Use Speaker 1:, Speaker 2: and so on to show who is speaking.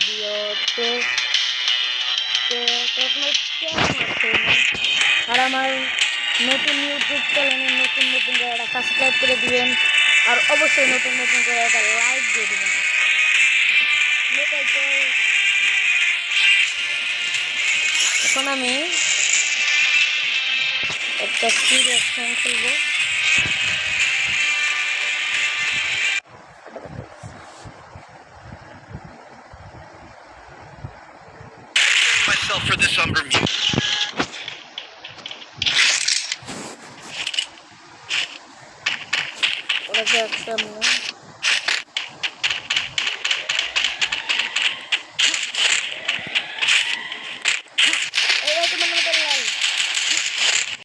Speaker 1: Video. তো তো আপনার কেমন আছেন? আর আমার নতুন ইউটিউব চ্যানেলে নতুন করে একটা সাবস্ক্রাইব করে দিবেন, আর অবশ্যই নতুন করে একটা লাইক দিয়ে দিবেন। এখন আমি একটা সিরিয়াস ফোন খুলবো।
Speaker 2: Myself for this umber music.
Speaker 1: ওটা একটা